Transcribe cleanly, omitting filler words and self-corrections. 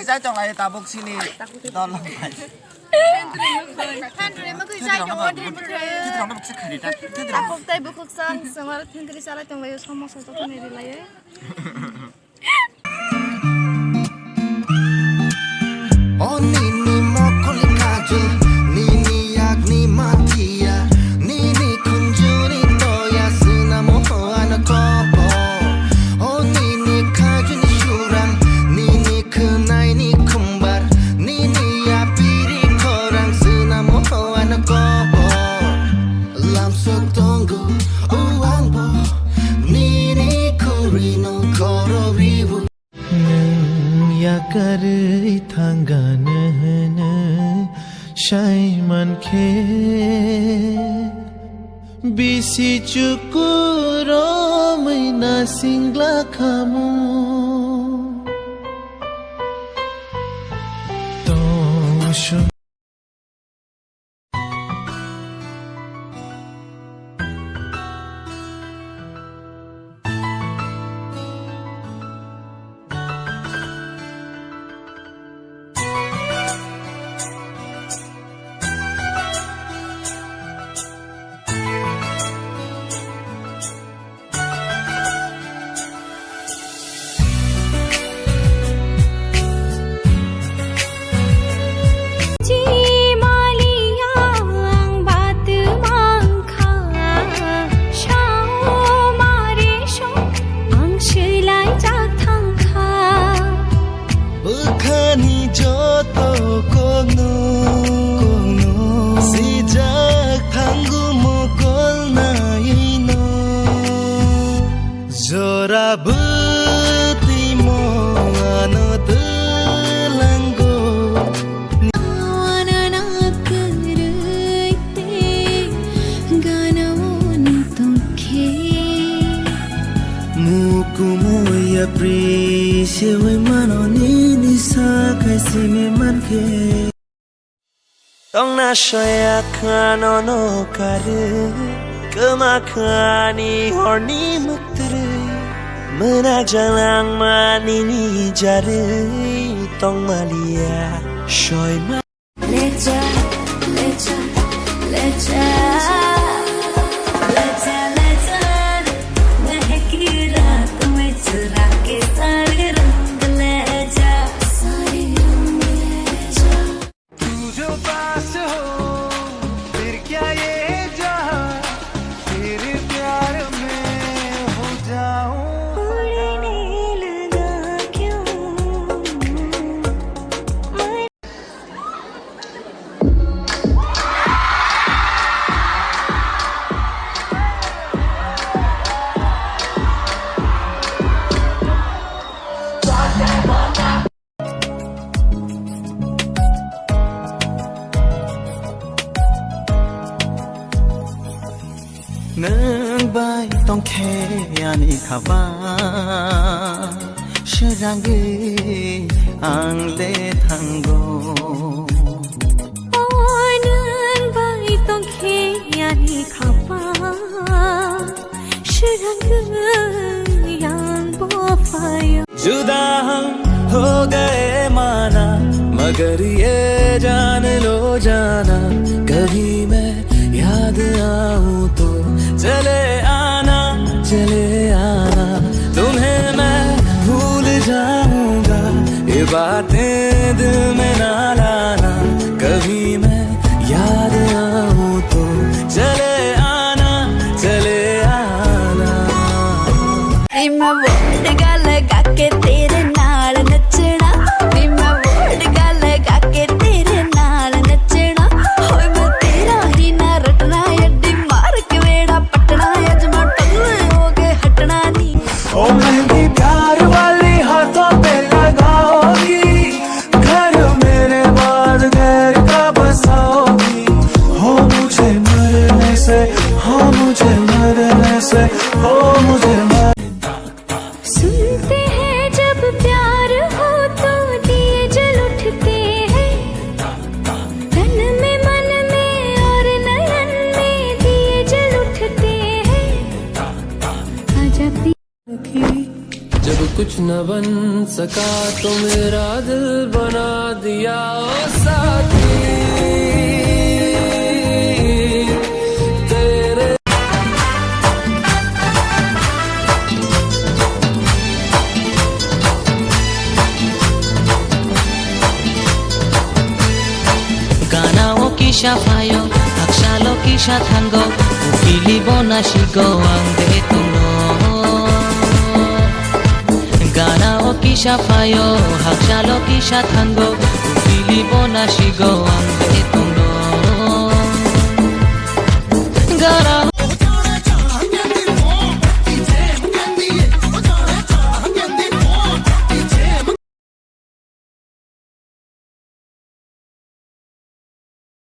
saya chọn lại tàu bốc sini đòn lòng phảiท่านเรียนมาคือใจโยนที่บริเวณ ที่เราไม่บอกสักคดีนะที่ ตา เรา พกใจบุกซันสมัยที่กริชาลจังเลยสมมติตัวนี้ดีเลย Oh nini mokoli kajul nini yagni matia nini kunjuni toya sinamo anako Oh nini kajuni shurang nini kunai ni kumbar nini yapiri korang sinamo anako lam sok tonggu uangbo nini kurino koro rivu कर थंगन शायमन खे BC चुकुरो मैना सिंगला खामु तो Tong na shoya kano no karu kema kani horni muktere mena jalang mani ni jare tong malia shoy ma lecha lecha lecha lecha lecha mehki raat mein chura ke sare rang lecha sare rang lecha tu jo paas ho fir kya ye jahan तेरे प्यार में हो जाऊं उड़ने लगा क्यों nâng bay tông khe ani khaba shirangi ang le thango ôi nâng bay tông khe ani khaba shirangi yang bo fayo जुदा हम हो गए माना मगर ये जान लो जाना कभी मैं याद आऊं तो चले आना तुम्हें मैं भूल जाऊंगा ये बातें दिल में ना लाना कभी मैं याद आऊं तो चले आना मैं वोट लगा के तेरे नाल नचना मैं वोट लगा के तेरे नाल नचना होए मैं तेरा ही ना रटना अड्डी मार के वेड़ा पटना अजमा टल्ले हो गए हटना नहीं ओ मेहंदी प्यार वाली हाथों पे लगाओगी घर मेरे बाद घर का बसाओगी हो मुझे मरने से हो मुझे सुनते हैं जब प्यार हो तो दिए जल उठते हैं तन में मन में और नयन में दिए जल उठते हैं आजा जब कुछ कुछ न बन सका तो मेरा दिल बना दिया ओ साथी तेरे। Ganao kisha fayo, akshalo kisha tango, ukili bona shigo ande tuno. Ganao kisha fayo, akshalo kisha tango, ukili bona shigo ande tuno. Ganao